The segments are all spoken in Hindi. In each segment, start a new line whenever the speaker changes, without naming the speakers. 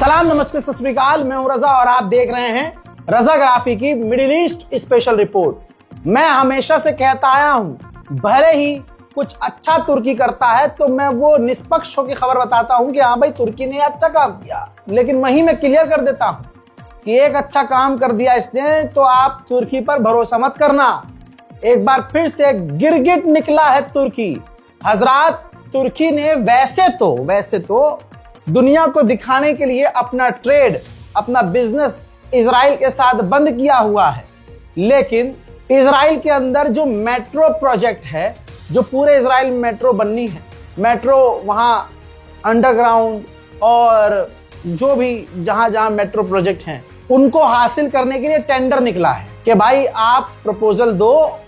सलाम, नमस्ते, सत श्री अकाल। मैं हूं रजा और आप देख रहे हैं रजाग्राफी की मिडिल ईस्ट स्पेशल रिपोर्ट। मैं हमेशा से कहता आया हूं, भले ही कुछ अच्छा तुर्की करता है तो मैं वो निष्पक्ष होकर खबर बताता हूं कि हाँ भाई तुर्की ने अच्छा काम किया, लेकिन वहीं मैं क्लियर कर देता हूं कि एक अच्छा काम कर दिया इसने तो आप तुर्की पर भरोसा मत करना। एक बार फिर से गिरगिट निकला है तुर्की। हजरात, तुर्की ने वैसे तो दुनिया को दिखाने के लिए अपना ट्रेड, अपना बिजनेस इजराइल के साथ बंद किया हुआ है, लेकिन इजराइल के अंदर जो मेट्रो प्रोजेक्ट है, जो पूरे इजराइल में मेट्रो बननी है, मेट्रो वहां अंडरग्राउंड और जो भी जहां मेट्रो प्रोजेक्ट हैं उनको हासिल करने के लिए टेंडर निकला है कि भाई आप प्रपोजल दो,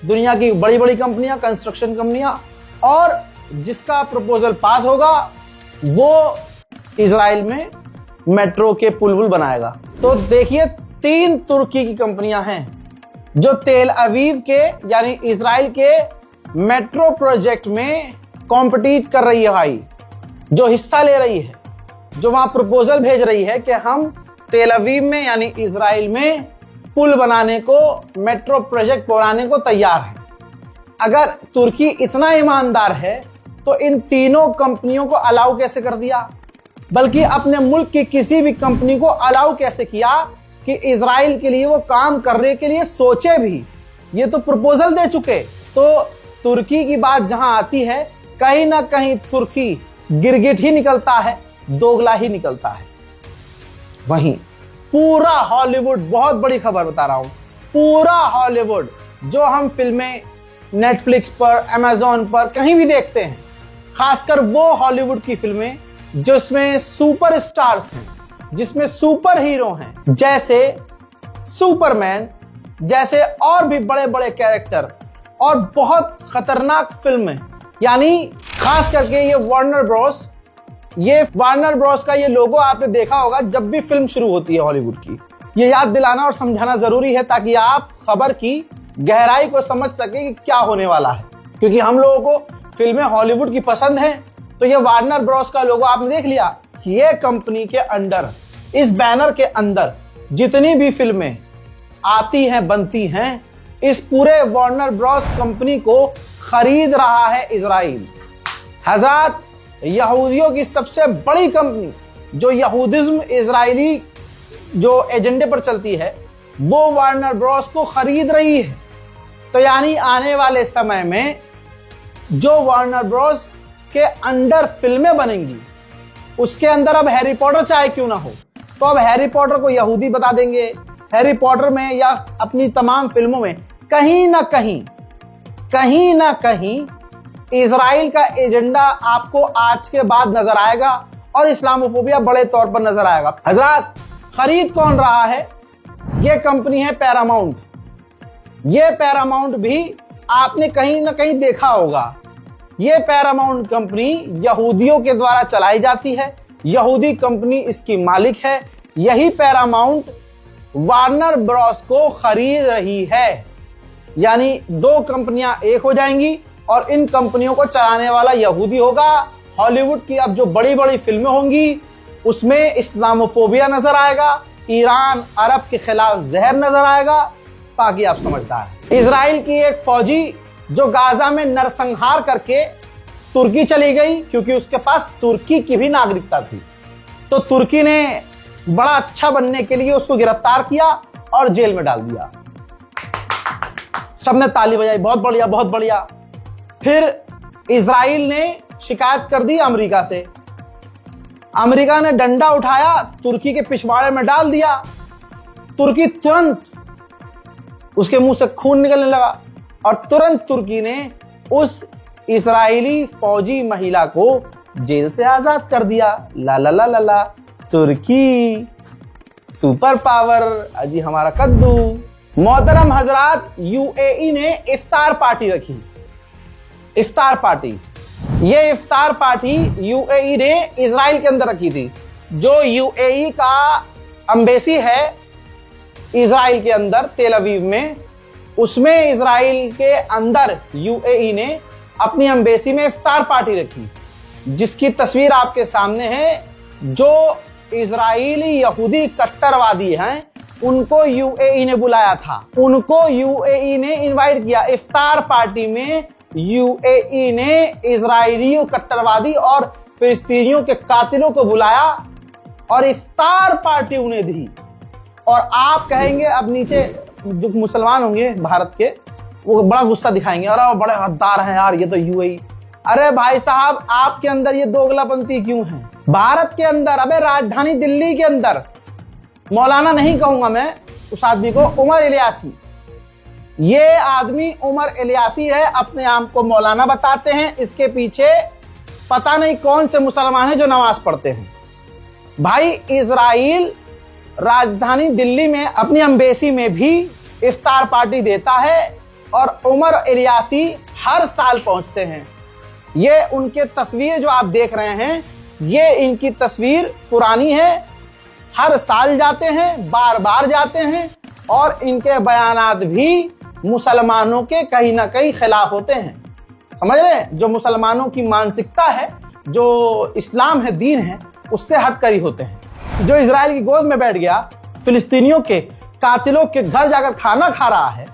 दुनिया की बड़ी बड़ी कंपनियां, कंस्ट्रक्शन कंपनियां, और जिसका प्रपोजल पास होगा वो इजराइल में मेट्रो के पुल बनाएगा। तो देखिए, 3 तुर्की की कंपनियां हैं जो तेल अवीव के यानी इजराइल के मेट्रो प्रोजेक्ट में कॉम्पिटिट कर रही है भाई, जो हिस्सा ले रही है, जो वहां प्रपोजल भेज रही है कि हम तेल अवीव में यानी इजराइल में पुल बनाने को, मेट्रो प्रोजेक्ट बनाने को तैयार है। अगर तुर्की इतना ईमानदार है तो इन तीनों कंपनियों को अलाउ कैसे कर दिया, बल्कि अपने मुल्क की किसी भी कंपनी को अलाउ कैसे किया कि इजराइल के लिए वो काम करने के लिए सोचे भी। ये तो प्रपोजल दे चुके। तो तुर्की की बात जहां आती है, कहीं ना कहीं तुर्की गिरगिट ही निकलता है, दोगला ही निकलता है। वहीं पूरा हॉलीवुड, बहुत बड़ी खबर बता रहा हूं, पूरा हॉलीवुड जो हम फिल्में नेटफ्लिक्स पर, अमेजॉन पर कहीं भी देखते हैं, खासकर वो हॉलीवुड की फिल्में जिसमें सुपर स्टार्स हैं, जिसमें सुपर हीरो हैं, जैसे सुपरमैन, जैसे और भी बड़े बड़े कैरेक्टर और बहुत खतरनाक फिल्में, यानी खास करके ये वार्नर ब्रोस का ये लोगो आपने देखा होगा जब भी फिल्म शुरू होती है हॉलीवुड की। ये याद दिलाना और समझाना जरूरी है ताकि आप खबर की गहराई को समझ सके कि क्या होने वाला है, क्योंकि हम लोगों को फिल्में हॉलीवुड की पसंद है। तो ये वार्नर ब्रोस का लोगो आपने देख लिया। ये कंपनी के अंडर, इस बैनर के अंदर जितनी भी फिल्में आती हैं, बनती हैं, इस पूरे वार्नर ब्रोस कंपनी को खरीद रहा है इजराइल। हजरात, यहूदियों की सबसे बड़ी कंपनी जो यहूदिज्म, इजरायली जो एजेंडे पर चलती है, वो वार्नर ब्रोस को खरीद रही है। तो यानी आने वाले समय में जो वार्नर ब्रोस के अंडर फिल्में बनेंगी, उसके अंदर अब हैरी पॉटर चाहे क्यों ना हो, तो अब हैरी पॉटर को यहूदी बता देंगे। हैरी पॉटर में या अपनी तमाम फिल्मों में कहीं ना कहीं इजराइल का एजेंडा आपको आज के बाद नजर आएगा और इस्लामोफोबिया बड़े तौर पर नजर आएगा। हजरात, खरीद कौन रहा है? यह कंपनी है पैरामाउंट। यह पैरामाउंट भी आपने कहीं ना कहीं देखा होगा। यह पैरामाउंट कंपनी यहूदियों के द्वारा चलाई जाती है, यहूदी कंपनी इसकी मालिक है। यही पैरामाउंट वार्नर ब्रोस को खरीद रही है, यानी 2 कंपनियां एक हो जाएंगी और इन कंपनियों को चलाने वाला यहूदी होगा। हॉलीवुड की अब जो बड़ी बड़ी फिल्में होंगी उसमें इस्लामोफोबिया नजर आएगा, ईरान अरब के खिलाफ जहर नजर आएगा। बाकी आप समझदार हैं। इजराइल की एक फौजी जो गाजा में नरसंहार करके तुर्की चली गई, क्योंकि उसके पास तुर्की की भी नागरिकता थी, तो तुर्की ने बड़ा अच्छा बनने के लिए उसको गिरफ्तार किया और जेल में डाल दिया। सबने ताली बजाई, बहुत बढ़िया, बहुत बढ़िया। फिर इजराइल ने शिकायत कर दी अमेरिका से। अमेरिका ने डंडा उठाया, तुर्की के पिछवाड़े में डाल दिया। तुर्की तुरंत, उसके मुंह से खून निकलने लगा और तुरंत तुर्की ने उस इजरायली फौजी महिला को जेल से आजाद कर दिया। ला ला ला ला ला, तुर्की सुपर पावर, अजी हमारा कद्दू। मोहतरम हजरात, यूएई ने इफ्तार पार्टी रखी। इफ्तार पार्टी, ये इफ्तार पार्टी यूएई ने इजराइल के अंदर रखी थी। जो यूएई का एम्बेसी है इजराइल के अंदर, तेल अवीव में, उसमें इजराइल के अंदर यूएई ने अपनी एम्बेसी में इफ्तार पार्टी रखी, जिसकी तस्वीर आपके सामने है। जो इजरायली यहूदी कट्टरवादी हैं, उनको यूएई ने बुलाया था, उनको यूएई ने इनवाइट किया। इफ्तार पार्टी में यूएई ने इजरायलियों कट्टरवादी और फिलिस्तीनियों के कातिलों को बुलाया और इफ्तार पार्टी उन्हें दी। और आप कहेंगे, अब नीचे जो मुसलमान होंगे भारत के, वो बड़ा गुस्सा दिखाएंगे, और बड़े हकदार हैं यार ये तो यूएई। अरे भाई साहब, आपके अंदर ये दोगलापंथी क्यों है? भारत के अंदर, अबे राजधानी दिल्ली के अंदर, मौलाना नहीं कहूंगा मैं उस आदमी को, उमर इलियासी, ये आदमी उमर इलियासी है, अपने आप को मौलाना बताते हैं। इसके पीछे पता नहीं कौन से मुसलमान हैं जो नमाज पढ़ते हैं। भाई इजराइल राजधानी दिल्ली में अपनी एम्बेसी में भी इफ्तार पार्टी देता है और उमर इलियासी हर साल पहुंचते हैं। ये उनके तस्वीर जो आप देख रहे हैं, ये इनकी तस्वीर पुरानी है, हर साल जाते हैं, बार बार जाते हैं, और इनके बयानात भी मुसलमानों के कहीं ना कहीं खिलाफ होते हैं। समझ रहे हैं? जो मुसलमानों की मानसिकता है, जो इस्लाम है, दीन है, उससे हटकर ही होते हैं। जो इजराइल की गोद में बैठ गया, फिलिस्तीनियों के कातिलों के घर जाकर खाना खा रहा है,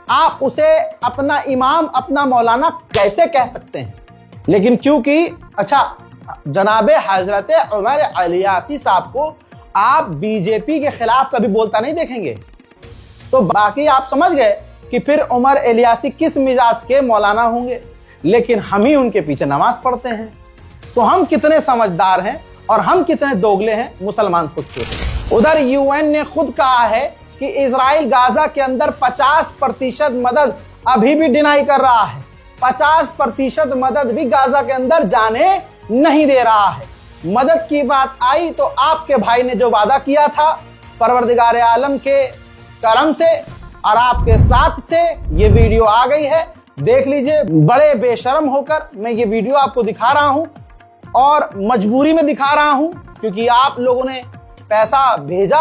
आप उसे अपना इमाम, अपना मौलाना कैसे कह सकते हैं? लेकिन क्योंकि अच्छा, जनाबे हजरत उमर इलियासी साहब को आप बीजेपी के खिलाफ कभी बोलता नहीं देखेंगे, तो बाकी आप समझ गए कि फिर उमर इलियासी किस मिजाज के मौलाना होंगे। लेकिन हम ही उनके पीछे नमाज पढ़ते हैं, तो हम कितने समझदार हैं और हम कितने दोगले हैं मुसलमान खुद के। उधर यूएन ने खुद कहा है कि इजराइल गाजा के अंदर 50% मदद अभी भी डिनाई कर रहा है, 50% मदद भी गाजा के अंदर जाने नहीं दे रहा है। मदद की बात आई तो आपके भाई ने जो वादा किया था परवरदिगार आलम के करम से और आपके साथ से ये वीडियो आ गई है, देख लीजिए। बड़े बेशर्म होकर मैं ये वीडियो आपको दिखा रहा हूं और मजबूरी में दिखा रहा हूं, क्योंकि आप लोगों ने पैसा भेजा,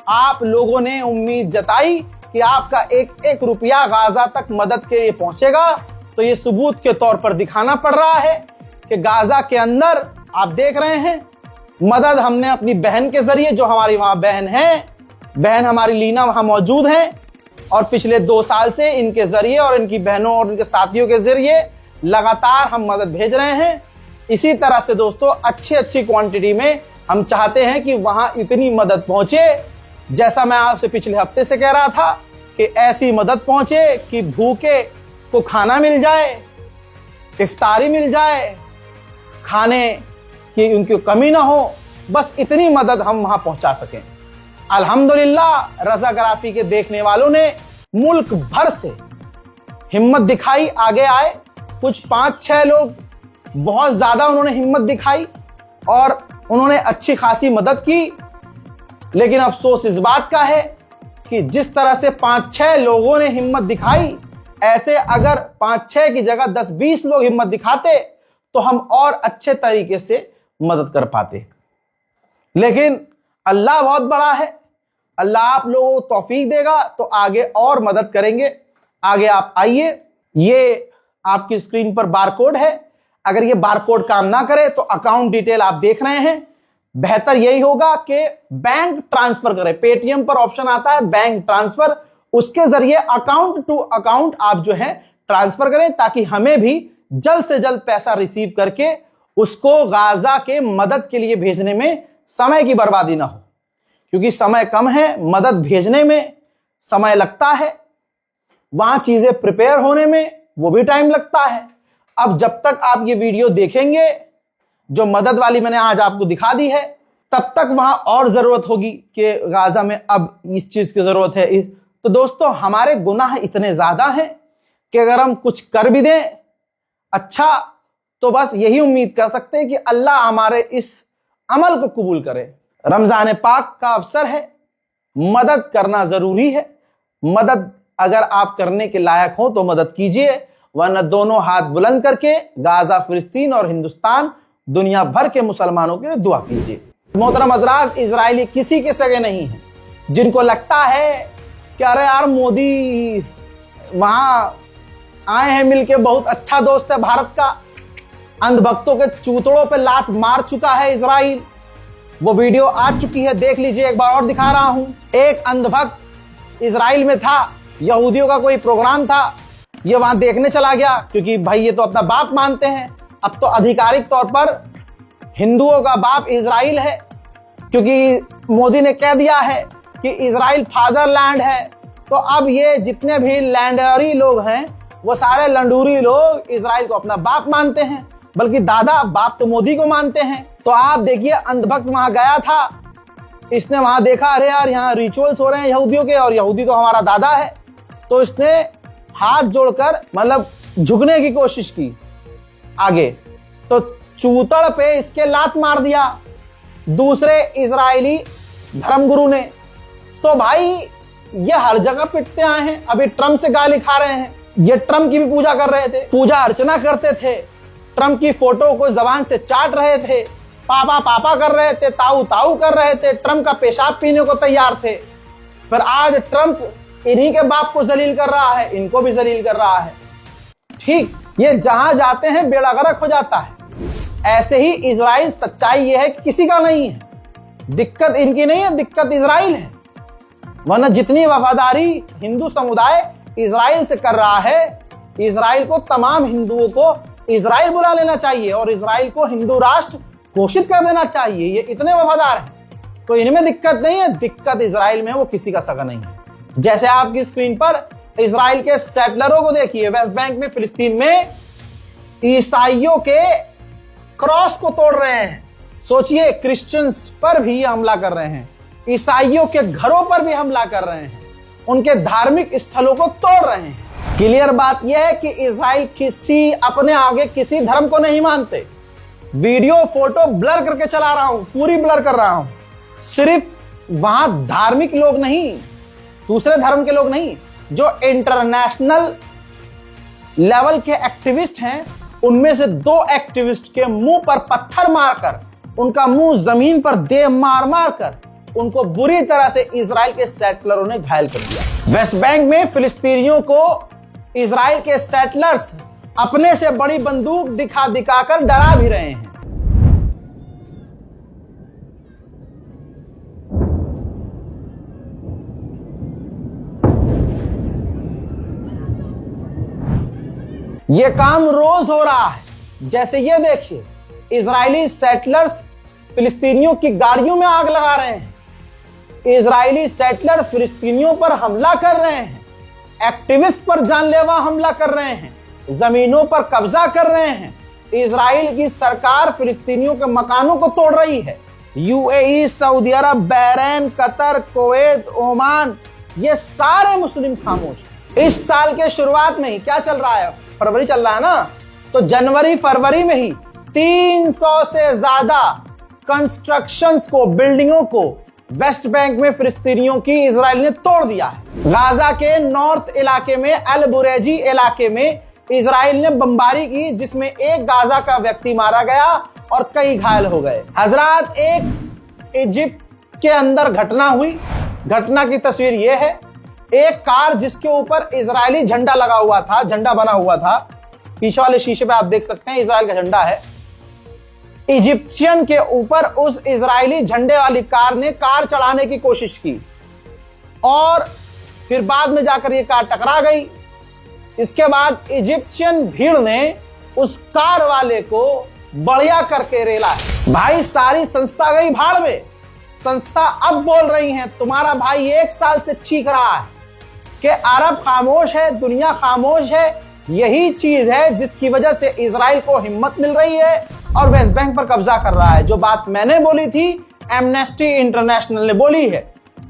आप लोगों ने उम्मीद जताई कि आपका एक एक रुपया गाजा तक मदद के लिए पहुंचेगा। तो ये सबूत के तौर पर दिखाना पड़ रहा है कि गाजा के अंदर आप देख रहे हैं मदद हमने अपनी बहन के जरिए, जो हमारी वहां बहन है, बहन हमारी लीना वहां मौजूद है, और पिछले 2 साल से इनके जरिए और इनकी बहनों और इनके साथियों के जरिए लगातार हम मदद भेज रहे हैं। इसी तरह से दोस्तों अच्छी क्वांटिटी में हम चाहते हैं कि वहां इतनी मदद पहुंचे, जैसा मैं आपसे पिछले हफ्ते से कह रहा था कि ऐसी मदद पहुंचे कि भूखे को खाना मिल जाए, इफ्तारी मिल जाए, खाने की उनकी कमी ना हो, बस इतनी मदद हम वहां पहुंचा सकें। अल्हम्दुलिल्लाह रज़ाग्राफी के देखने वालों ने मुल्क भर से हिम्मत दिखाई, आगे आए। कुछ 5-6 लोग बहुत ज्यादा उन्होंने हिम्मत दिखाई और उन्होंने अच्छी खासी मदद की। लेकिन अफसोस इस बात का है कि जिस तरह से 5-6 लोगों ने हिम्मत दिखाई, ऐसे अगर 5-6 की जगह 10-20 लोग हिम्मत दिखाते तो हम और अच्छे तरीके से मदद कर पाते। लेकिन अल्लाह बहुत बड़ा है, अल्लाह आप लोगों को तौफीक देगा तो आगे और मदद करेंगे। आगे आप आइए, ये आपकी स्क्रीन पर बारकोड है। अगर ये बारकोड काम ना करे तो अकाउंट डिटेल आप देख रहे हैं, बेहतर यही होगा कि बैंक ट्रांसफर करें। पेटीएम पर ऑप्शन आता है बैंक ट्रांसफर, उसके जरिए अकाउंट टू अकाउंट आप जो है ट्रांसफर करें, ताकि हमें भी जल्द से जल्द पैसा रिसीव करके उसको गाजा के मदद के लिए भेजने में समय की बर्बादी ना हो, क्योंकि समय कम है, मदद भेजने में समय लगता है, वहां चीजें प्रिपेयर होने में वो भी टाइम लगता है। अब जब तक आप ये वीडियो देखेंगे, जो मदद वाली मैंने आज आपको दिखा दी है, तब तक वहां और जरूरत होगी कि गाजा में अब इस चीज की जरूरत है। तो दोस्तों हमारे गुनाह इतने ज्यादा हैं कि अगर हम कुछ कर भी दें अच्छा, तो बस यही उम्मीद कर सकते हैं कि अल्लाह हमारे इस अमल को कबूल करे। रमजान पाक का अवसर है, मदद करना जरूरी है। मदद अगर आप करने के लायक हो तो मदद कीजिए, वरना दोनों हाथ बुलंद करके गाजा, फिलिस्तीन और हिंदुस्तान, दुनिया भर के मुसलमानों के लिए दुआ कीजिए। मोहतरम हज़रात, इजरायली किसी के सगे नहीं है। जिनको लगता है कि अरे यार मोदी वहां आए हैं मिलके, बहुत अच्छा दोस्त है भारत का, अंधभक्तों के चूतड़ों पे लात मार चुका है इजराइल, वो वीडियो आ चुकी है, देख लीजिए, एक बार और दिखा रहा हूं। एक अंधभक्त इजराइल में था, यहूदियों का कोई प्रोग्राम था, ये वहां देखने चला गया, क्योंकि भाई ये तो अपना बाप मानते हैं। अब तो आधिकारिक तौर पर हिंदुओं का बाप इजराइल है, क्योंकि मोदी ने कह दिया है कि इजराइल फादरलैंड है। तो अब ये जितने भी लैंडरी लोग हैं वो सारे लंडूरी लोग इजराइल को अपना बाप मानते हैं, बल्कि दादा बाप तो मोदी को मानते हैं। तो आप देखिए, अंधभक्त वहां गया था, इसने वहां देखा, अरे यार यहाँ रिचुअल्स हो रहे हैं यहूदियों के, और यहूदी तो हमारा दादा है। तो इसने हाथ जोड़कर मतलब झुकने की कोशिश की आगे, तो चूतड़ पे इसके लात मार दिया दूसरे इजरायली धर्मगुरु ने। तो भाई ये हर जगह पिटते आए हैं। अभी ट्रम्प से गाली खा रहे हैं, ये ट्रम्प की भी पूजा कर रहे थे, पूजा अर्चना करते थे, ट्रम्प की फोटो को जबान से चाट रहे थे, पापा पापा कर रहे थे, ताऊ ताऊ कर रहे थे, ट्रम्प का पेशाब पीने को तैयार थे। पर आज ट्रम्प इन्हीं के बाप को जलील कर रहा है, इनको भी जलील कर रहा है। ठीक, ये जहां जाते हैं बेड़ा गर्क हो जाता है। ऐसे ही इजराइल, सच्चाई ये है किसी का नहीं है, दिक्कत इनकी नहीं है, दिक्कत इजराइल है। वरना जितनी वफादारी हिंदू समुदाय इजराइल से कर रहा है, इजराइल को, तमाम हिंदुओं को इजराइल बुला लेना चाहिए और इजराइल को हिंदू राष्ट्र घोषित कर देना चाहिए। ये इतने वफादार हैं, तो इनमें दिक्कत नहीं है, दिक्कत इजराइल में, वो किसी का सगा नहीं है। जैसे आपकी स्क्रीन पर इजराइल के सेटलरों को देखिए, वेस्ट बैंक में, फिलिस्तीन में ईसाइयों के क्रॉस को तोड़ रहे हैं। सोचिए, क्रिश्चियंस पर भी हमला कर रहे हैं, ईसाइयों के घरों पर भी हमला कर रहे हैं, उनके धार्मिक स्थलों को तोड़ रहे हैं। क्लियर बात यह है कि इजराइल किसी अपने आगे किसी धर्म को नहीं मानते। वीडियो फोटो ब्लर करके चला रहा हूं, पूरी ब्लर कर रहा हूं। सिर्फ वहां धार्मिक लोग नहीं, दूसरे धर्म के लोग नहीं, जो इंटरनेशनल लेवल के एक्टिविस्ट हैं, उनमें से 2 एक्टिविस्ट के मुंह पर पत्थर मारकर, उनका मुंह जमीन पर दे मार मार कर उनको बुरी तरह से इजराइल के सेटलरों ने घायल कर दिया। वेस्ट बैंक में फिलिस्तीनियों को इजराइल के सेटलर्स अपने से बड़ी बंदूक दिखा दिखाकर डरा भी रहे हैं। यह काम रोज हो रहा है। जैसे ये देखिए, इजरायली सेटलर्स फिलिस्तीनियों की गाड़ियों में आग लगा रहे हैं, इजरायली सेटलर फिलिस्तीनियों पर हमला कर रहे हैं, एक्टिविस्ट पर जानलेवा हमला कर रहे हैं, जमीनों पर कब्जा कर रहे हैं। इजराइल की सरकार फिलिस्तीनियों के मकानों को तोड़ रही है। यूएई, सऊदी अरब, बहरीन, कतर, कुवैत, ओमान, ये सारे मुस्लिम खामोश हैं। इस साल के शुरुआत में ही क्या चल रहा है, फरवरी चल रहा है ना, तो जनवरी फरवरी में ही 300 से ज्यादा कंस्ट्रक्शंस को, बिल्डिंगों को वेस्ट बैंक में फिलिस्तीनियों की इजराइल ने तोड़ दिया है। गाजा के नॉर्थ इलाके में, अल बुरेजी इलाके में इजराइल ने बमबारी की, जिसमें एक गाजा का व्यक्ति मारा गया और कई घायल हो गए। हजरात, एक इजिप्ट के अंदर घटना हुई। घटना की तस्वीर यह है, एक कार जिसके ऊपर इजरायली झंडा लगा हुआ था, झंडा बना हुआ था, पीछे वाले शीशे पे आप देख सकते हैं इजराइल का झंडा है। इजिप्शियन के ऊपर उस इजरायली झंडे वाली कार ने कार चढ़ाने की कोशिश की और फिर बाद में जाकर ये कार टकरा गई। इसके बाद इजिप्शियन भीड़ ने उस कार वाले को बढ़िया करके रेला है। भाई, सारी संस्था गई भाड़ में। संस्था अब बोल रही है, तुम्हारा भाई 1 साल से चीख रहा है कि अरब खामोश है, दुनिया खामोश है। यही चीज है जिसकी वजह से इजराइल को हिम्मत मिल रही है और वेस्ट बैंक पर कब्जा कर रहा है। जो बात मैंने बोली थी, एमनेस्टी इंटरनेशनल ने बोली है।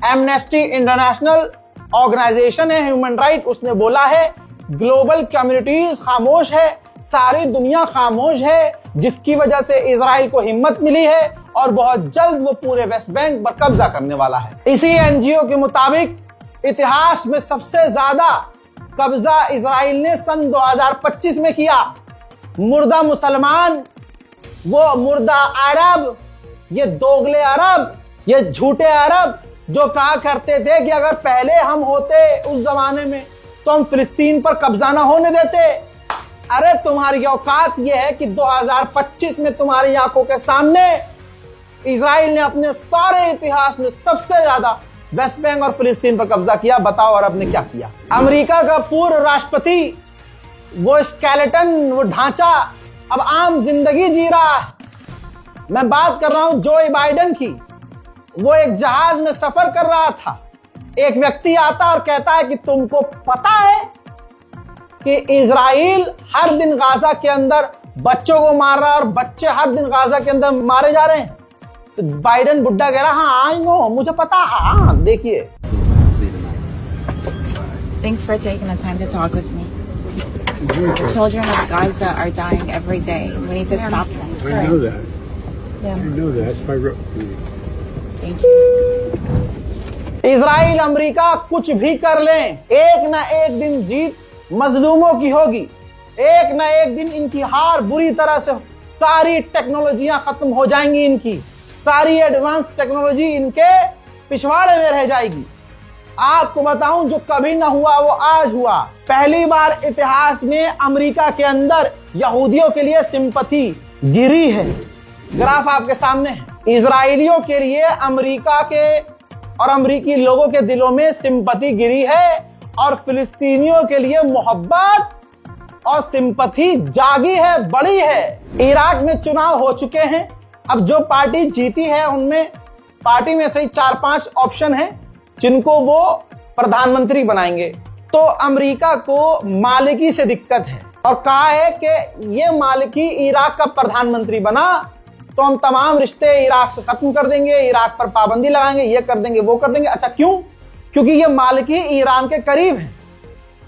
एमनेस्टी इंटरनेशनल ऑर्गेनाइजेशन है, ह्यूमन राइट, उसने बोला है ग्लोबल कम्युनिटीज खामोश है, सारी दुनिया खामोश है, जिसकी वजह से इजराइल को हिम्मत मिली है और बहुत जल्द वो पूरे वेस्ट बैंक पर कब्जा करने वाला है। इसी एनजीओ के मुताबिक इतिहास में सबसे ज्यादा कब्जा इजराइल ने सन 2025 में किया। मुर्दा मुसलमान, वो मुर्दा अरब, ये दोगले अरब, ये झूठे अरब जो कहा करते थे कि अगर पहले हम होते उस जमाने में तो हम फिलिस्तीन पर कब्जा ना होने देते। अरे तुम्हारी औकात ये है कि 2025 में तुम्हारी आंखों के सामने इजराइल ने अपने सारे इतिहास में सबसे ज्यादा वेस्ट बैंक और फिलिस्तीन पर कब्जा किया। बताओ अरब ने क्या किया? अमेरिका का पूर्व राष्ट्रपति वो स्केलेटन, वो ढांचा अब आम जिंदगी जी रहा है। मैं बात कर रहा हूं जो बाइडेन की। वो एक जहाज में सफर कर रहा था, एक व्यक्ति आता और कहता है कि तुमको पता है कि इजराइल हर दिन गाजा के अंदर बच्चों को मार रहा है और बच्चे हर दिन गाजा के अंदर मारे जा रहे हैं। तो बाइडेन बुड्ढा कह रहा हाँ आई नो, मुझे पता। हाँ देखिए।
Thanks for taking the time to talk with me. The children of Gaza are dying every day. We need to stop them.
I know that.
Yeah.
I know that. That's my road.
Thank you.
Israel America कुछ भी कर लें, एक ना एक दिन जीत मजलूमों की होगी। एक ना एक दिन इनकी हार बुरी तरह से, सारी टेक्नोलॉजियां खत्म हो जाएंगी, इनकी सारी एडवांस टेक्नोलॉजी इनके पिछवाड़े में रह जाएगी। आपको बताऊं जो कभी ना हुआ वो आज हुआ। पहली बार इतिहास में अमेरिका के अंदर यहूदियों के लिए सिंपैथी गिरी है। ग्राफ आपके सामने है। इजरायलियों के लिए अमेरिका के और अमेरिकी लोगों के दिलों में सिंपैथी गिरी है और फिलिस्तीनियों के लिए मोहब्बत और सिंपैथी जागी है, बड़ी है। इराक में चुनाव हो चुके हैं। अब जो पार्टी जीती है उनमें पार्टी में से ही 4-5 ऑप्शन हैं जिनको वो प्रधानमंत्री बनाएंगे। तो अमेरिका को मालिकी से दिक्कत है और कहा है कि ये मालिकी इराक का प्रधानमंत्री बना तो हम तमाम रिश्ते इराक से खत्म कर देंगे, इराक पर पाबंदी लगाएंगे, ये कर देंगे, वो कर देंगे। अच्छा क्यों? क्योंकि ये मालिकी ईरान के करीब है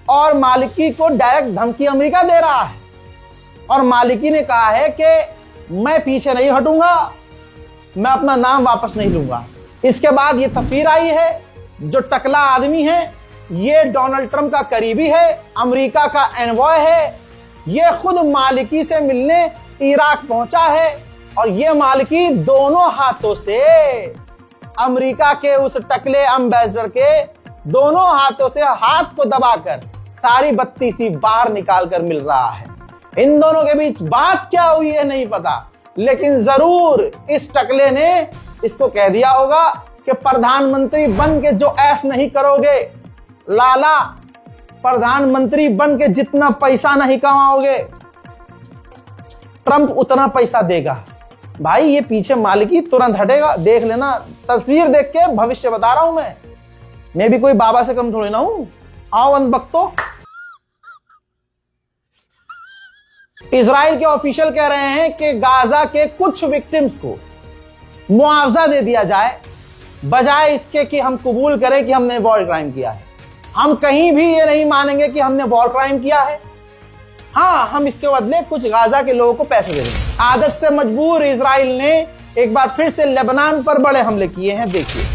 और मालिकी को डायरेक्ट धमकी अमेरिका दे रहा है और मालिकी ने कहा है कि मैं पीछे नहीं हटूंगा, मैं अपना नाम वापस नहीं लूंगा। इसके बाद ये तस्वीर आई है, जो टकला आदमी है ये डोनाल्ड ट्रंप का करीबी है, अमेरिका का एनवॉय है, ये खुद मालिकी से मिलने इराक पहुंचा है और ये मालिकी दोनों हाथों से अमेरिका के उस टकले एम्बेसडर के दोनों हाथों से हाथ को दबाकर सारी बत्ती सी बाहर निकालकर मिल रहा है। इन दोनों के बीच बात क्या हुई है नहीं पता, लेकिन जरूर इस टकले ने इसको कह दिया होगा कि प्रधानमंत्री बन के जो ऐश नहीं करोगे लाला, प्रधानमंत्री बन के जितना पैसा नहीं कमाओगे ट्रंप उतना पैसा देगा। भाई ये पीछे मालिकी तुरंत हटेगा, देख लेना। तस्वीर देख के भविष्य बता रहा हूं मैं भी कोई बाबा से कम थोड़ी ना हूं। आओ अनबख्तो। इजराइल के ऑफिशियल कह रहे हैं कि गाजा के कुछ विक्टिम्स को मुआवजा दे दिया जाए, बजाय इसके कि हम कबूल करें कि हमने वॉर क्राइम किया है। हम कहीं भी ये नहीं मानेंगे कि हमने वॉर क्राइम किया है। हाँ, हम इसके बदले कुछ गाजा के लोगों को पैसे दे देंगे। आदत से मजबूर इजराइल ने एक बार फिर से लेबनान पर बड़े हमले किए हैं। देखिए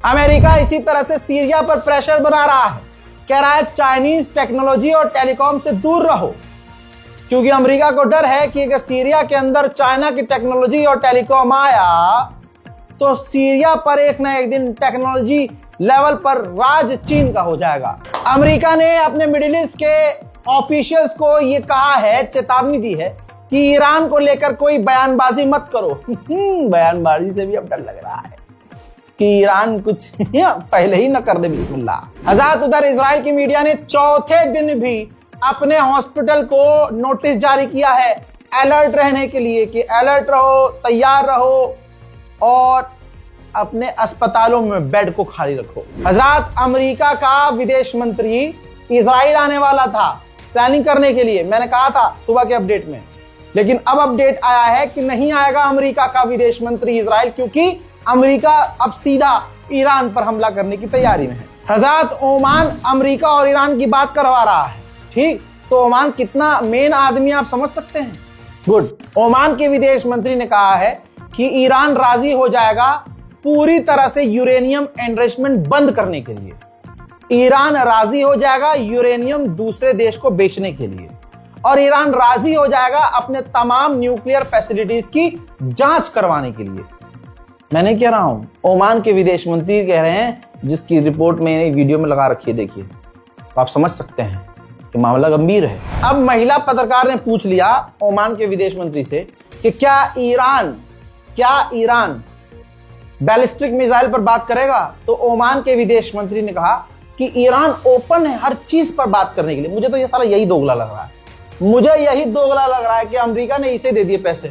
अमेरिका इसी तरह से सीरिया पर प्रेशर बना रहा है, कह रहा है चाइनीज टेक्नोलॉजी और टेलीकॉम से दूर रहो, क्योंकि अमेरिका को डर है कि अगर सीरिया के अंदर चाइना की टेक्नोलॉजी और टेलीकॉम आया तो सीरिया पर एक ना एक दिन टेक्नोलॉजी लेवल पर राज चीन का हो जाएगा। अमेरिका ने अपने मिडिल ईस्ट के ऑफिशियल्स को यह कहा है, चेतावनी दी है कि ईरान को लेकर कोई बयानबाजी मत करो। बयानबाजी से भी अब डर लग रहा है कि ईरान कुछ पहले ही न कर दे बिस्मिल्लाह। हज़ात उधर इजराइल की मीडिया ने चौथे दिन भी अपने हॉस्पिटल को नोटिस जारी किया है अलर्ट रहने के लिए कि अलर्ट रहो, तैयार रहो और अपने अस्पतालों में बेड को खाली रखो। हजरत अमेरिका का विदेश मंत्री इजराइल आने वाला था प्लानिंग करने के लिए, मैंने कहा था सुबह के अपडेट में। लेकिन अब अपडेट आया है कि नहीं आएगा अमेरिका का विदेश मंत्री इजराइल, क्योंकि अमेरिका अब सीधा ईरान पर हमला करने की तैयारी में है। हजरत ओमान अमेरिका और ईरान की बात करवा रहा है, ठीक? तो ओमान कितना मेन आदमी आप समझ सकते हैं। गुड। ओमान के विदेश मंत्री ने कहा है कि ईरान राजी हो जाएगा पूरी तरह से यूरेनियम एनरिचमेंट बंद करने के लिए। ईरान राजी हो जाएगा यूरेनियम दूसरे देश को बेचने के लिए, और ईरान राजी हो जाएगा अपने तमाम न्यूक्लियर फैसिलिटीज की जांच करवाने के लिए। मैं नहीं कह रहा हूं, ओमान के विदेश मंत्री कह रहे हैं, जिसकी रिपोर्ट मैंने वीडियो में लगा रखी है, देखिए, तो आप समझ सकते हैं कि मामला गंभीर है। अब महिला पत्रकार ने पूछ लिया ओमान के विदेश मंत्री से कि क्या ईरान बैलिस्टिक मिसाइल पर बात करेगा? तो ओमान के विदेश मंत्री ने कहा कि ईरान ओपन है हर चीज पर बात करने के लिए। मुझे तो ये सारा यही दोगला लग रहा है, मुझे यही दोगला लग रहा है कि अमेरिका ने इसे दे दिए पैसे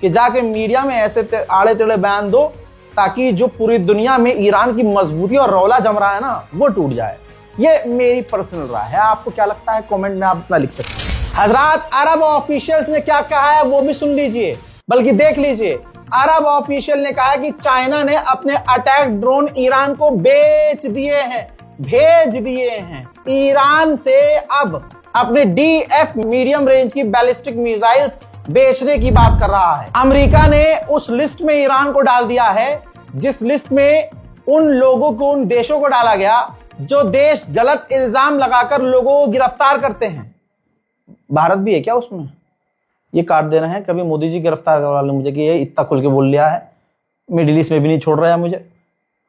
कि जाके मीडिया में ऐसे आड़े टेढ़े बयान दो, ताकि जो पूरी दुनिया में ईरान की मजबूती और रौला जम रहा है ना, वो टूट जाए। ये मेरी पर्सनल राय है, आपको क्या लगता है कमेंट में आप अपना लिख सकते हैं। हजरात, अरब ऑफिशियल्स ने क्या कहा है वो भी सुन लीजिए, बल्कि देख लीजिए। अरब ऑफिशियल ने कहा है कि चाइना ने अपने अटैक ड्रोन ईरान को भेज दिए हैं। ईरान से अब अपने DF मीडियम रेंज की बैलिस्टिक मिसाइल्स बेचने की बात कर रहा है। अमेरिका ने उस लिस्ट में ईरान को डाल दिया है जिस लिस्ट में उन लोगों को, उन देशों को डाला गया जो देश गलत इल्जाम लगाकर लोगों को गिरफ्तार करते हैं। भारत भी है क्या उसमें? ये काट देना है, कभी मोदी जी गिरफ्तार करवा लें मुझे कि ये इतना खुल के बोल लिया है, मिडिल ईस्ट में भी नहीं छोड़ रहा है मुझे।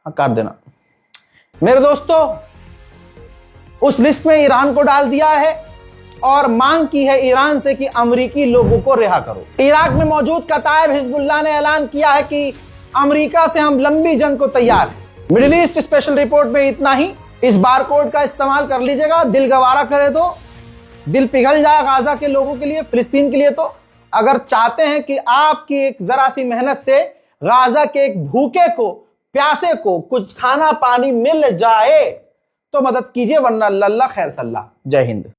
हाँ, काट देना। मेरे दोस्तों, उस लिस्ट में ईरान को डाल दिया है और मांग की है ईरान से कि अमेरिकी लोगों को रिहा करो। इराक में मौजूद कताइब हिजबुल्लाह ने ऐलान किया है कि अमेरिका से हम लंबी जंग को तैयार हैं। मिडिल ईस्ट स्पेशल रिपोर्ट में इतना ही। इस बारकोड का इस्तेमाल कर लीजिएगा, दिल गवारा करे तो, दिल पिघल जाए गाजा के लोगों के लिए, फिलिस्तीन के लिए। तो अगर चाहते हैं कि आपकी एक जरा सी मेहनत से गाजा के एक भूखे को, प्यासे को कुछ खाना पानी मिल जाए, तो मदद कीजिए, वरना अल्लाह खैर सल्ला। जय हिंद।